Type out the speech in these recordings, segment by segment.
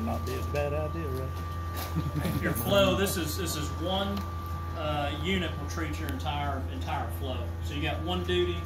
not be a bad idea, right? Your flow, this is one unit will treat your entire flow. So you got one duty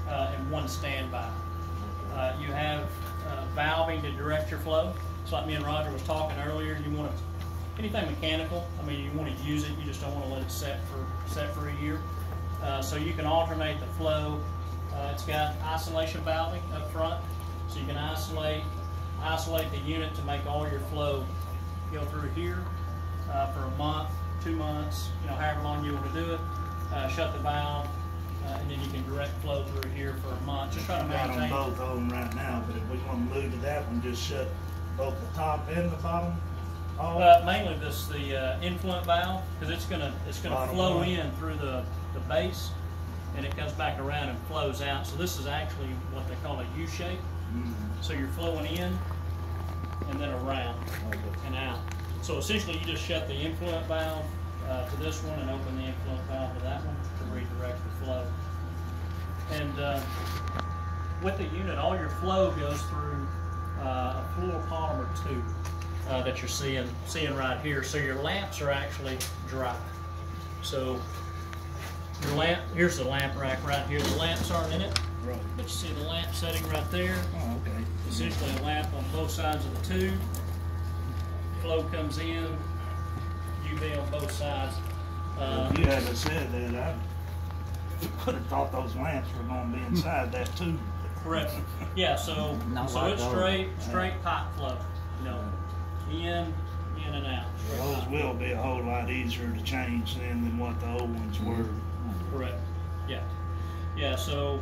and one standby. You have valving to direct your flow. It's like me and Roger was talking earlier. You want to, anything mechanical, I mean, you want to use it, you just don't want to let it set for a year. So you can alternate the flow. It's got isolation valving up front, so you can isolate the unit to make all your flow go through here for a month, 2 months, however long you want to do it. Shut the valve, and then you can direct flow through here for a month. Just try to maintain. Got on both of them right now, but if we want to move to that one, just shut both the top and the bottom. Mainly the influent valve, because it's gonna flow in through the base, and it comes back around and flows out. So this is actually what they call a U-shape. So you're flowing in and then around and out. So essentially you just shut the influent valve to this one and open the influent valve to that one to redirect the flow. And with the unit, all your flow goes through a fluoropolymer tube that you're seeing right here. So your lamps are actually dry. So your lamp, here's the lamp rack right here. The lamps aren't in it, Right. but you see the lamp setting right there. Oh, okay. Essentially a lamp on both sides of the tube. Flow comes in, UV on both sides. If you hadn't said that, I would have thought those lamps were going to be inside that tube. Correct. Yeah, so it's straight pipe flow. In and out. Those will be a whole lot easier to change then than what the old ones were. Correct. Yeah. Yeah, so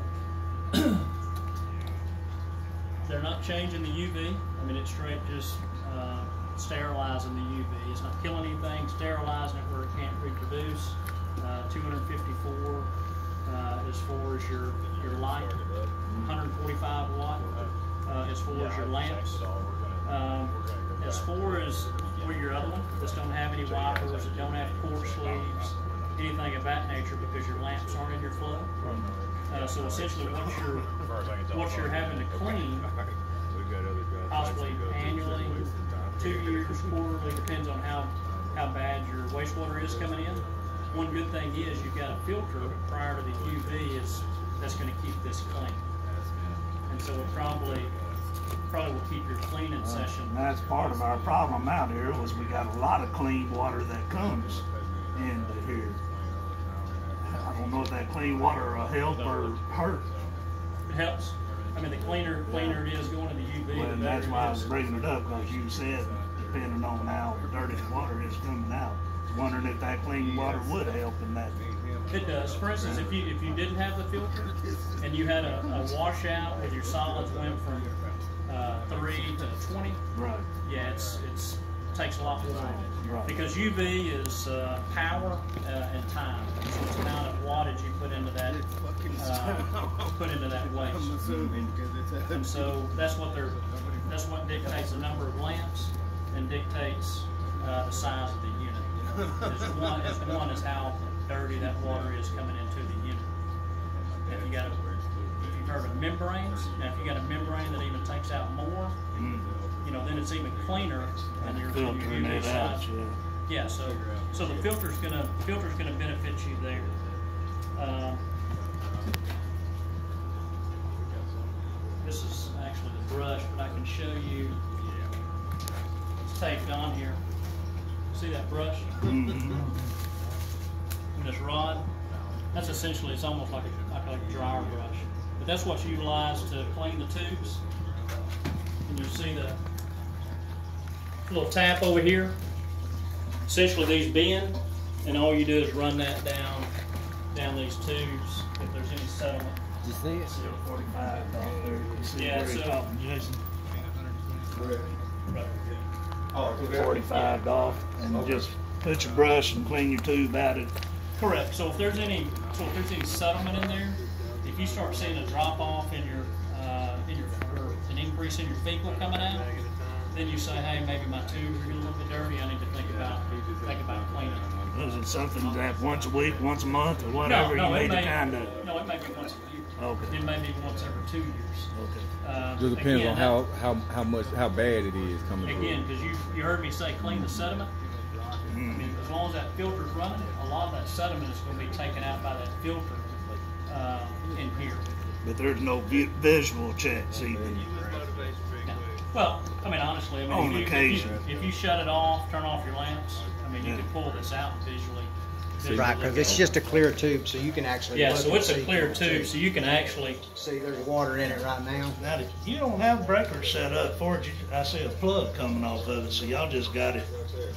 they're not changing the UV. I mean, it's straight just sterilizing the UV. It's not killing anything, sterilizing it where it can't reproduce. 254 as far as your light, 145 watt as far as your lamps. As far as where your other one, this don't have any wipers, it don't have core sleeves, anything of that nature, because your lamps aren't in your flow. So essentially what you're having to clean, possibly annually, 2 years, quarterly, depends on how bad your wastewater is coming in. One good thing is you've got a filter prior to the UV that's going to keep this clean. And so it probably will keep your cleaning session. That's part of our problem out here, was we got a lot of clean water that comes into here. I don't know if that clean water will help or hurt. It helps. I mean, the cleaner it is going to the UV, Well, the better that's why I it was is. bringing it up, because you said, depending on how dirty the water is coming out, wondering if that clean water would help in that. It does. For instance, if you didn't have the filter and you had a washout with your solids went from 3 to 20, Right. yeah, it takes a lot more on it. Right. Because UV is power and time. So it's the amount of wattage you put into that waste. And so that's what dictates the number of lamps and dictates the size of the unit. One is how dirty that water is coming into the unit. If you've heard of membranes, now if you got a membrane that even takes out more, then it's even cleaner than your Filtering UV it out, size. Yeah, so the filter's gonna benefit you there. This is actually the brush, but I can show you. It's taped on here. See that brush? And this rod, that's essentially, it's almost like a dryer brush. But that's what's utilized to clean the tubes. And you see the little tap over here. Essentially these bend, and all you do is run that down these tubes if there's any settlement. You see it? 45 off there. You see Yeah, where he's so- talking, Jason? Right. 45 off, and just put your brush and clean your tube out of it. Correct. So if there's any settlement in there, if you start seeing a drop off in your or an increase in your fecal coming out, then you say, hey, maybe my tubes are getting a little bit dirty. I need to think about cleaning. Is it something that once a week, once a month, or whatever No, you it need may, to kind of? no, it may be once a year. Okay. then maybe once every 2 years. Okay. Just depends Again, on how bad it is coming through. Again, because you heard me say clean the sediment. I mean, as long as that filter's running, a lot of that sediment is going to be taken out by that filter in here. But there's no visual checks even. No. Well, I mean, honestly, On occasion. if you shut it off, turn off your lamps, I mean, you can pull this out and visually. Right, because it's just a clear tube, so you can actually Yeah, look so and it's a see. clear tube, so you can actually. See, there's water in it right now. Now, you don't have breakers set up for it. I see a plug coming off of it, so y'all just got it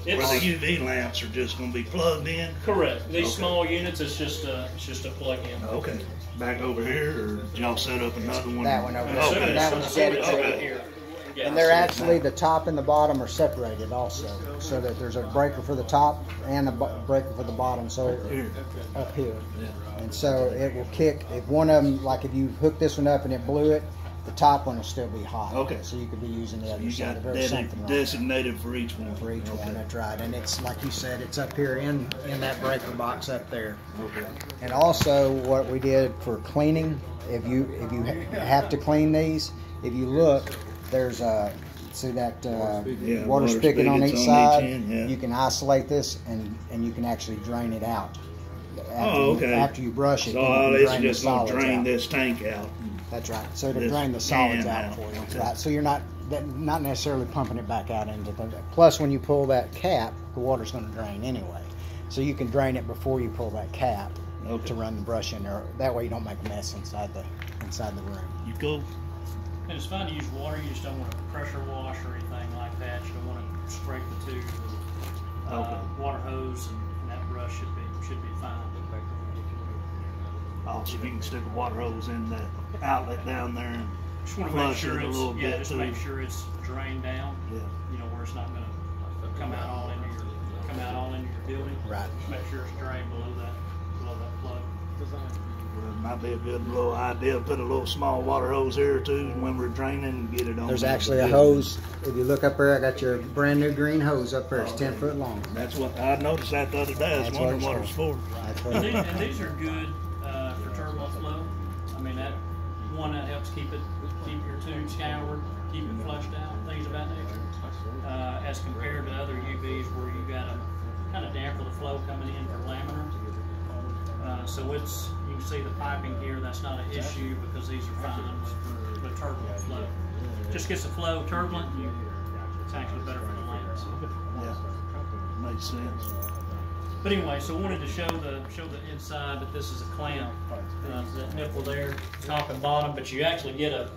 where the UV lamps are just going to be plugged in. Correct. These Okay. small units, it's just a plug-in. Okay. Back over here, or did y'all set up another one? That one over there. Okay. That one's dedicated. Right here. Yeah. And they're actually, the top and the bottom are separated also, so that there's a breaker for the top and a breaker for the bottom, so Here. up here. Yeah. And so it will kick, if one of them, like if you hook this one up and it blew it, the top one will still be hot. Okay. So you could be using the other You side. got There's something wrong designated for each one. for each Okay. one, that's right. And it's, like you said, it's up here in that breaker box up there. Okay. And also what we did for cleaning, if you have to clean these, if you look, there's a, see that Yeah, water spigot on each spigots side, end, yeah. you can isolate this and you can actually drain it out. After, Oh, okay. After you brush it, So then you all can this is drain the just going to solids drain out. this tank out. That's right. So it'll this drain the solids can out out. for you. Okay. Right. So you're not necessarily pumping it back out into the. Plus, when you pull that cap, the water's going to drain anyway. So you can drain it before you pull that cap Okay. to run the brush in there. That way you don't make a mess inside the room. You go. And it's fine to use water, you just don't want to pressure wash or anything like that. You don't want to scrape the tube with Okay. water hose, and that brush should be fine. Also, you can stick a water hose in that outlet down there. And Just want to make flush sure it a it's little bit just too. make sure it's drained down. Yeah. You know where it's not going to come out all into your building. Right. Just make sure it's drained below that plug. Well, it might be a good little idea. Put a little small water hose here too when we're draining and get it on. There's the actually a building. hose. If you look up there, I got your brand new green hose up there. It's 10 foot long. That's what I noticed that the other day. I was That's wondering what what it's it was for. That's And what these are good for turbulent flow. I mean, that helps keep your tube scoured, keep it flushed out, things of that nature. As compared to other UVs where you got to kind of damper the flow coming in for laminar. So you can see the piping here. That's not an issue because these are fine with turbulent flow. Just gets the flow turbulent. It's actually better for the lamps. Yeah. Makes sense. But anyway, so I wanted to show the inside that this is a clamp, that nipple there, top and bottom, but you actually get a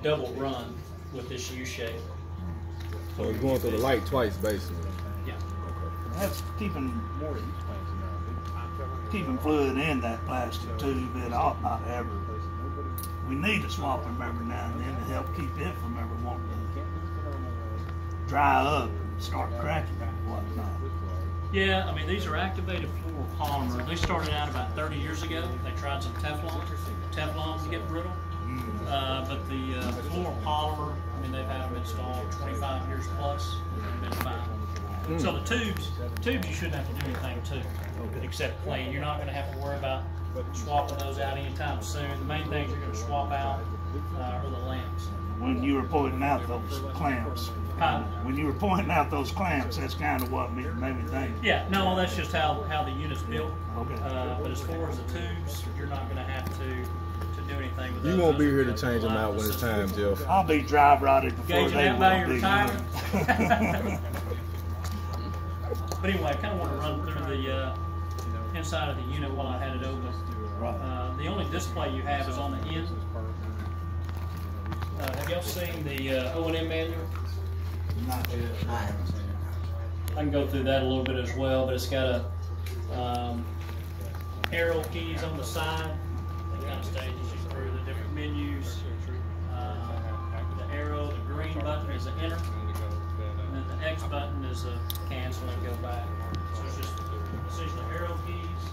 double run with this U-shape. So it's going through the light twice, basically. Yeah. That's keeping fluid in that plastic tube. It ought not ever. We need to swap them every now and then to help keep it from ever wanting to dry up and start cracking and whatnot. Yeah, I mean, these are activated fluoropolymer. They started out about 30 years ago. They tried some Teflon to get brittle. But the fluoropolymer, I mean, they've had them installed 25 years plus and been fine. So the tubes you shouldn't have to do anything to, except clean. You're not going to have to worry about swapping those out anytime soon. The main things you're going to swap out are the lamps. When you were pointing out those clamps, that's kind of what made me think. Yeah, no, that's just how the unit's built. Okay. But as far as the tubes, you're not going to have to do anything with those. You won't be Those are here to gonna change them allow out the when it's system. time, Jeff. I'll be dry rotted before Gauging they that by will your be. retirement. But anyway, I kind of want to run through the inside of the unit while I had it open. Right. The only display you have is on the end. Have y'all seen the O&M manual? Not yet. I can go through that a little bit as well, but it's got arrow keys on the side. That kind of stages you through the different menus. The arrow, the green button is an enter, and then the X button is a cancel and go back. So it's just essentially arrow keys.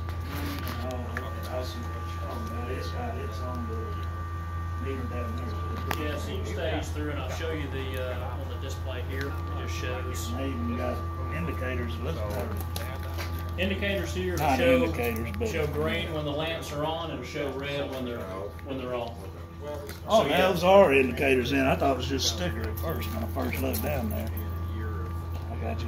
Oh, okay. I see what you're talking about. It's got its on the meter down there. Yeah, so you stage through, and I'll show you the on the display here. It just shows. They even got indicators. Look better. Indicators here will Not show indicators, but show green when the lamps are on, and it'll show red when they're off. oh, So, yeah. those are indicators in. I thought it was just a sticker at first when I first looked down there. I got you.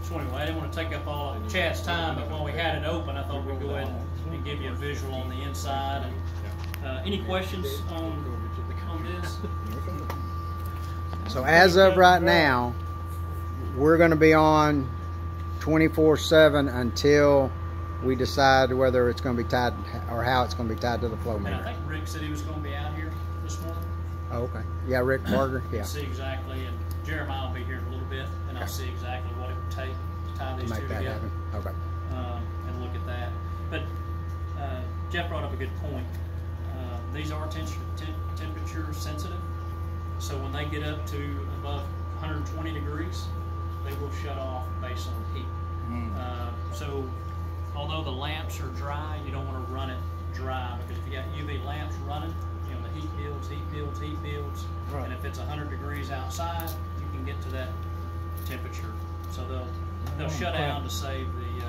So anyway, I didn't want to take up all of Chad's time, but while we had it open, I thought we'd go ahead and give you a visual on the inside. And any questions on this? So as of right now, we're going to be on 24/7 until we decide whether it's going to be tied or how it's going to be tied to the flow And I meter. think Rick said he was going to be out here this morning. Oh, okay. Yeah, Rick Parker. Yeah. See exactly, and Jeremiah will be here in a little bit, and I'll see exactly what it would take to tie these two Make that together. happen. Okay. And look at that. But Jeff brought up a good point. These are temperature sensitive, so when they get up to above 120 degrees, they will shut off based on heat. So although the lamps are dry, you don't want to run it dry, because if you got UV lamps running, you know, the heat builds, Right. and if it's 100 degrees outside, you can get to that temperature. So they'll shut down to save the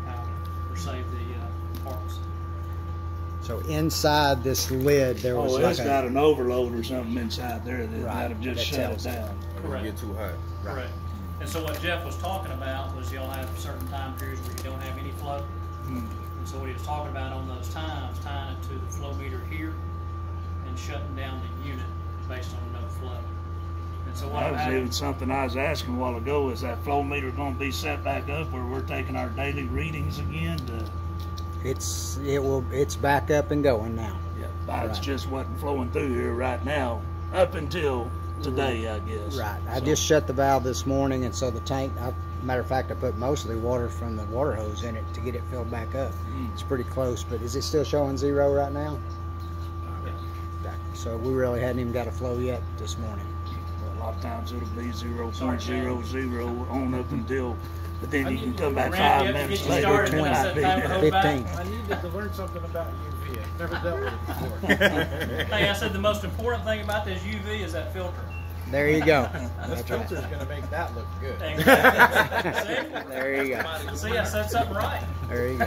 power or save the parts. So inside this lid, there was Oh, like it's got an overload or something inside there that Right, that'll just that shut it tells it. down. It won't Correct. get too hot. Correct. And so what Jeff was talking about was y'all have certain time periods where you don't have any flow. And so what he was talking about on those times, tying it to the flow meter here and shutting down the unit based on no flow. And so what That was happened, even something I was asking a while ago. Is that flow meter going to be set back up where we're taking our daily readings again? it's back up and going now. Yeah, it's Right. just wasn't flowing through here right now up until today, I guess. Right. I So- just shut the valve this morning, and so the tank. Matter of fact, I put most of the water from the water hose in it to get it filled back up. It's pretty close, but is it still showing 0 right now? Yeah. So we really hadn't even got a flow yet this morning. A lot of times it'll be 0.00 on up until, but then you can come back Randy, 5 you have to minutes get you later. started, and it then I might be- said, hold back. 15. I needed to learn something about UV. I've never dealt with it before. Hey, I said the most important thing about this UV is that filter. There you go. This That's right. filter's going to make that look good. Exactly. There you go. See? See, I said something right. There you go.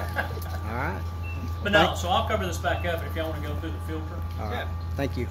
All right. But no, so I'll cover this back up if y'all want to go through the filter. All right. Thank you.